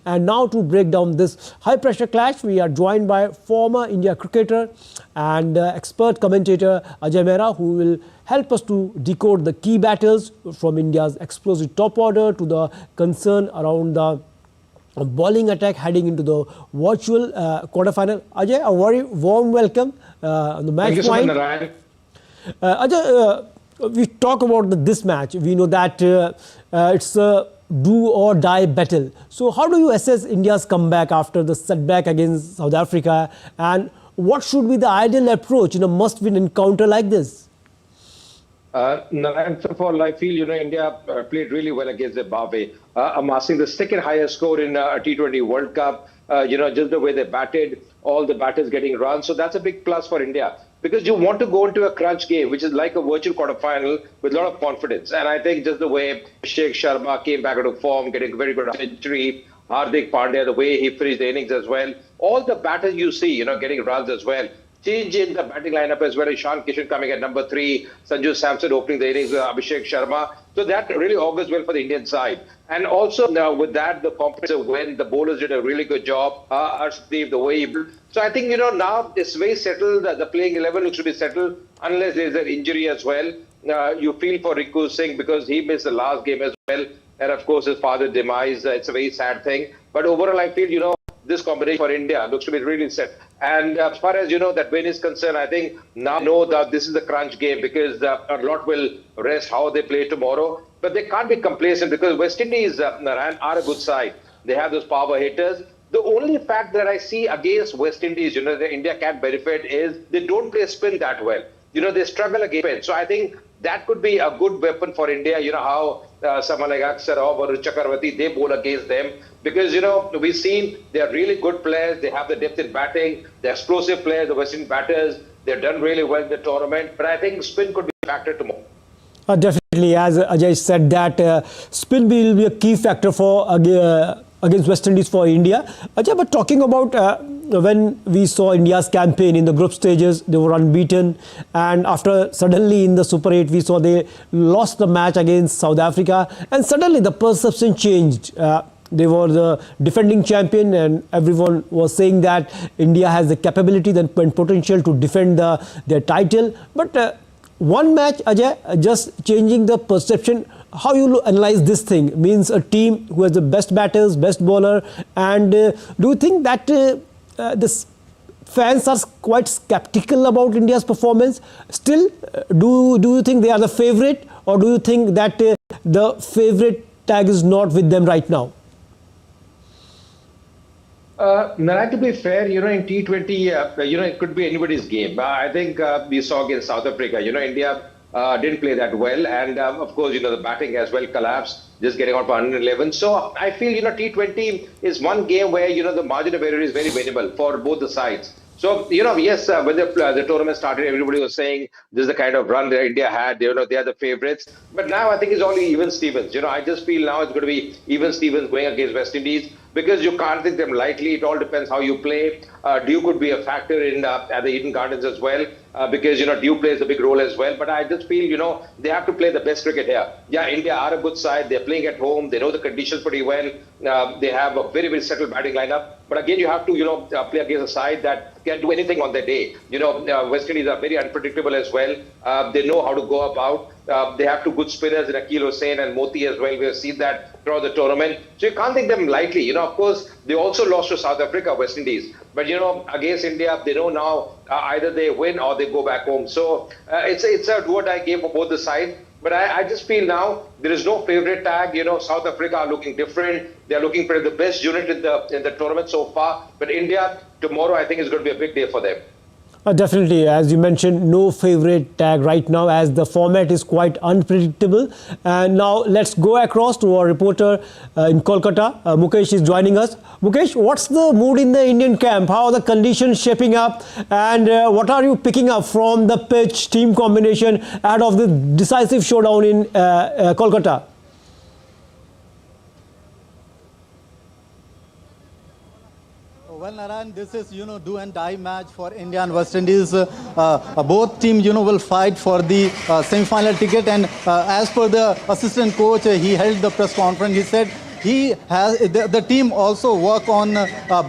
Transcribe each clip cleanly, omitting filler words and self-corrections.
And now to break down this high-pressure clash, we are joined by former India cricketer and expert commentator Ajay Mehra, who will help us to decode the key battles from India's explosive top order to the concern around the bowling attack heading into the virtual quarterfinal. Ajay, a very warm welcome on the match point. Thank you so much, Narayan. Ajay, we talk about this match. We know that it's a do or die battle. So how do you assess India's comeback after the setback against South Africa, and what should be the ideal approach in a must-win encounter like this? Narayan, first of all, I feel, India played really well against Zimbabwe, amassing the second highest score in a T20 World Cup. Just the way they batted, all the batters getting runs. So that's a big plus for India, because you want to go into a crunch game, which is like a virtual quarterfinal, with a lot of confidence. And I think just the way Abhishek Sharma came back into form, getting a very good century, Hardik Pandya, the way he finished the innings as well, all the batters you see, getting runs as well. Change in the batting lineup as well. Ishan Kishan coming at number 3, Sanju Samson opening the innings with Abhishek Sharma. So that really augurs well for the Indian side. And also now with that, the comprehensive win, the bowlers did a really good job. Arshdeep, the way he... So I think, now it's very settled. The playing 11 looks to be settled, unless there's an injury as well. You feel for Riku Singh, because he missed the last game as well. And of course, his father's demise, it's a very sad thing. But overall, I feel, this combination for India looks to be really set. And as far as, that win is concerned, I think now know that this is the crunch game, because a lot will rest how they play tomorrow. But they can't be complacent, because West Indies are a good side. They have those power hitters. The only fact that I see against West Indies, that India can benefit is they don't play spin that well. They struggle against spin. So I think that could be a good weapon for India. How someone like Aksarov or Chakravarti, they bowl against them. Because, we've seen they're really good players. They have the depth in batting. They're explosive players, the West Indian batters. They've done really well in the tournament. But I think spin could be a factor tomorrow. Definitely, as Ajay said, that spin will be a key factor for against West Indies for India. Ajay, but talking about when we saw India's campaign in the group stages, they were unbeaten, and after suddenly in the Super 8 we saw they lost the match against South Africa, and suddenly the perception changed. They were the defending champion, and everyone was saying that India has the capability and potential to defend their title. But one match, Ajay, just changing the perception. How you analyze this thing? Means a team who has the best batters, best bowler, and do you think that the fans are quite skeptical about India's performance? Still, do you think they are the favourite, or do you think that the favourite tag is not with them right now? Narayan, to be fair, in T20, it could be anybody's game. I think we saw against South Africa, India didn't play that well. And of course, the batting as well collapsed, just getting out for 111. So I feel, T20 is one game where, the margin of error is very minimal for both the sides. So, yes, when the tournament started, everybody was saying this is the kind of run that India had. They are the favorites. But now I think it's only even Stevens. I just feel now it's going to be even Stevens going against West Indies, because you can't take them lightly. It all depends how you play. Duke could be a factor in at the Eden Gardens as well, because, Duke plays a big role as well. But I just feel, they have to play the best cricket here. Yeah, India are a good side. They're playing at home. They know the conditions pretty well. They have a very, very settled batting lineup. But again, you have to, play against a side that can do anything on their day. West Indies are very unpredictable as well. They know how to go about. They have two good spinners in Akhil Hussain and Moti as well. We have seen that throughout the tournament. So you can't take them lightly. Of course, they also lost to South Africa, West Indies. But, against India, they know now either they win or they go back home. So it's a do-or-die game for both the sides. But I just feel now there is no favourite tag. South Africa are looking different. They are looking for the best unit in the tournament so far. But India, tomorrow, I think is going to be a big day for them. Definitely, as you mentioned, no favourite tag right now, as the format is quite unpredictable. And now let's go across to our reporter in Kolkata. Mukesh is joining us. Mukesh, what's the mood in the Indian camp? How are the conditions shaping up? And what are you picking up from the pitch team combination ahead of the decisive showdown in Kolkata? Well, Narayan, this is, do and die match for India and West Indies. Both teams, will fight for the semi-final ticket. And as per the assistant coach, he held the press conference. He said he has the team also work on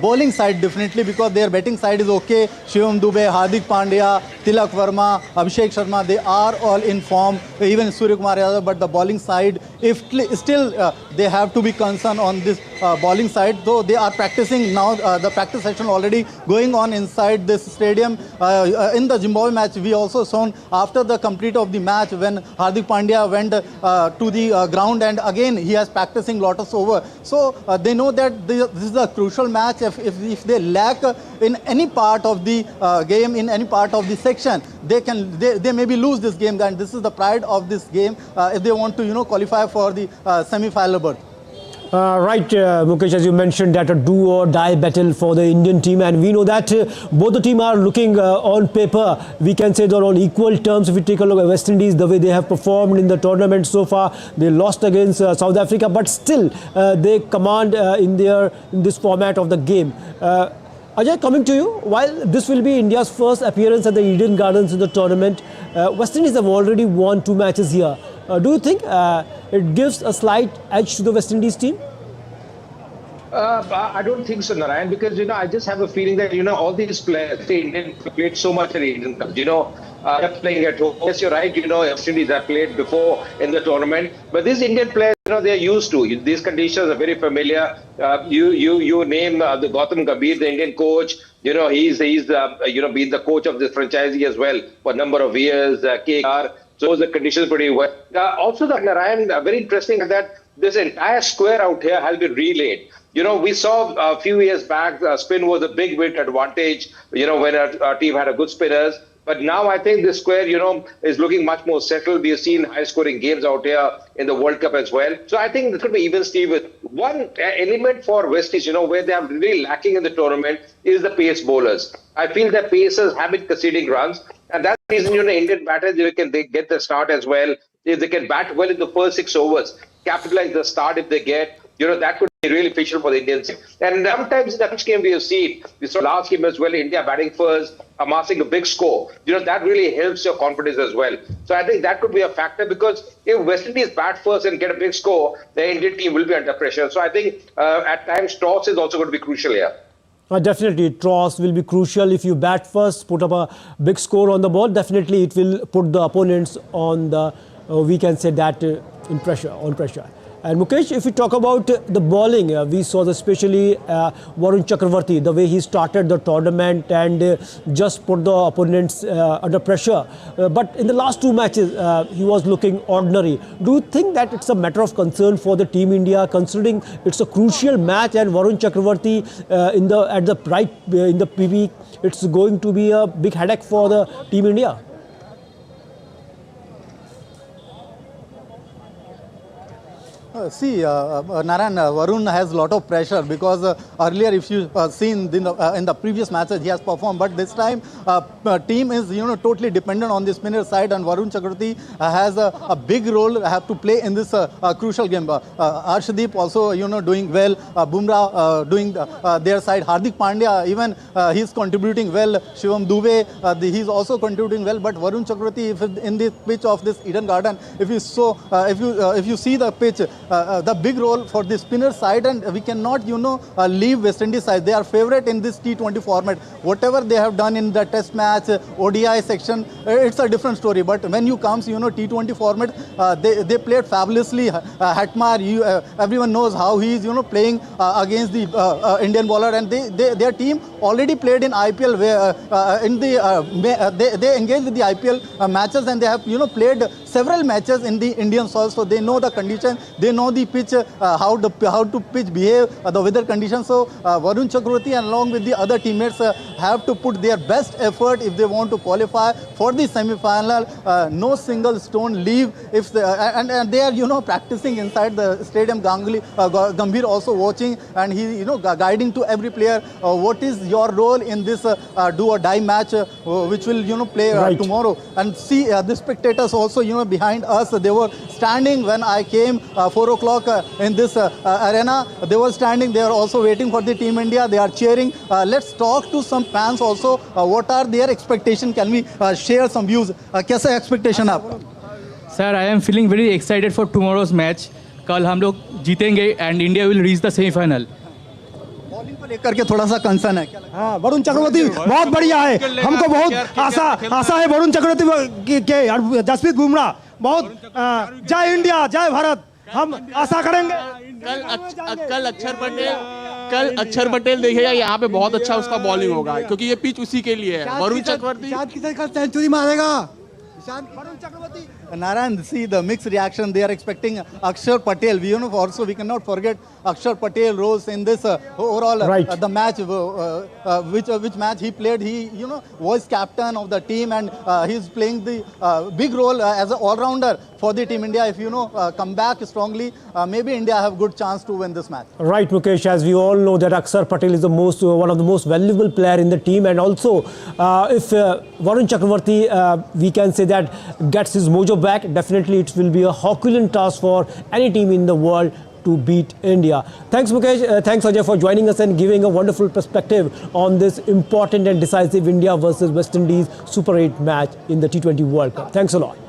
bowling side definitely, because their batting side is okay. Shivam Dube, Hardik Pandya, Tilak Verma, Abhishek Sharma, they are all in form. Even Surya Kumar Yadav, but the bowling side, if still they have to be concerned on this bowling side. Though they are practicing now, the practice session already going on inside this stadium. In the Zimbabwe match, we also saw after the complete of the match when Hardik Pandya went to the ground, and again he has practicing lotus over. So they know that this is a crucial match. If they lack in any part of the game, in any part of the section, they maybe lose this game. And this is the pride of this game if they want to qualify for the semi-final berth. Right, Mukesh, as you mentioned, that a do or die battle for the Indian team, and we know that both the team are looking on paper, we can say they're on equal terms. If we take a look at West Indies, the way they have performed in the tournament so far, they lost against South Africa, but still they command in this format of the game. Ajay, coming to you, while this will be India's first appearance at the Eden Gardens in the tournament, West Indies have already won 2 matches here. Do you think it gives a slight edge to the West Indies team? I don't think so, Narayan, because I just have a feeling that all these players, the Indian played so much in the Indian Cup. They're playing at home. Yes, you're right. West Indies have played before in the tournament, but these Indian players, they're used to these conditions. Are very familiar. You name the Gautam Gambhir, the Indian coach. He's been the coach of this franchisee as well for a number of years. KKR. So the conditions pretty well. Also, the Narayan, very interesting that this entire square out here has been relayed. We saw a few years back, spin was a big bit advantage, when our team had a good spinners. But now I think this square, is looking much more settled. We have seen high-scoring games out here in the World Cup as well. So I think this could be even Steve. One element for West Indies, where they are really lacking in the tournament is the pace bowlers. I feel that pacers have been conceding runs. And that's the reason, Indian batters, they get the start as well. If they can bat well in the first 6 overs, capitalize the start if they get, that could be really beneficial for the Indians. And sometimes in the next game we have seen, we saw last game as well, India batting first, amassing a big score. That really helps your confidence as well. So I think that could be a factor, because if West Indies bat first and get a big score, the Indian team will be under pressure. So I think at times toss is also going to be crucial here. Definitely, toss will be crucial. If you bat first, put up a big score on the board, definitely it will put the opponents on the, we can say that, on pressure. And Mukesh, if we talk about the bowling, we saw especially Varun Chakravarti, the way he started the tournament and just put the opponents under pressure. But in the last 2 matches, he was looking ordinary. Do you think that it's a matter of concern for the Team India, considering it's a crucial match and Varun Chakravarti in the PB, it's going to be a big headache for the Team India? See, Narayan, Varun has a lot of pressure, because earlier, if you seen in the previous matches, he has performed. But this time, team is totally dependent on the spinner side, and Varun Chakravarti has a big role have to play in this crucial game. Arshdeep also doing well. Bumrah doing their side. Hardik Pandya, even he's contributing well. Shivam Dube, he's also contributing well. But Varun Chakravarti, if in the pitch of this Eden Garden, if you see the pitch. The big role for the spinner side, and we cannot leave West Indies side. They are favorite in this T20 format. Whatever they have done in the test match, ODI section, it's a different story. But when you comes T20 format, they played fabulously. Hatmar, everyone knows how he is playing against the Indian bowler, and their team already played in IPL where they engaged with the IPL matches, and they have played several matches in the Indian soil, so they know the condition, they know the pitch, how to pitch behave, the weather conditions. So Varun Chakravarti and along with the other teammates have to put their best effort if they want to qualify for the semi-final. No single stone leave. If they, and they are practicing inside the stadium. Gambhir also watching, and he guiding to every player what is your role in this do or die match which will play tomorrow. And see the spectators also behind us, they were standing when I came 4 o'clock in this arena. They were standing, they are also waiting for the Team India. They are cheering. Let's talk to some fans also. What are their expectations? Can we share some views? Kaisa expectation aap? Sir, I am feeling very excited for tomorrow's match. कल हम लोग जीतेंगे and India will reach the semifinal. Bowling को लेकर के थोड़ा सा concern है क्या लगता हाँ, वरुण चक्रवर्ती बहुत बढ़िया है, हमको बहुत आशा है वरुण चक्रवर्ती के और जसप्रीत बुमराह बहुत जय इंडिया जय भारत हम आशा करेंगे। कल अक्षर पटेल देखेगा यहाँ पे बहुत अच्छा उसका बॉलिंग होगा क्योंकि ये पिच उसी के लिए है। वरुण चक्रवर्ती सेंचुरी मारेगा। Narayan, see the mixed reaction. They are expecting Akshar Patel. We, also we cannot forget Akshar Patel rose in this overall the match. Which match he played? He was captain of the team and he's playing the big role as an all-rounder for the team India. If come back strongly, maybe India have good chance to win this match. Right, Mukesh. As we all know that Akshar Patel is the one of the most valuable player in the team, and also if Varun Chakravarti we can say that gets his mojo back, definitely it will be a Herculean task for any team in the world to beat India. Thanks Mukesh, thanks Ajay for joining us and giving a wonderful perspective on this important and decisive India versus West Indies Super 8 match in the T20 World Cup. Thanks a lot.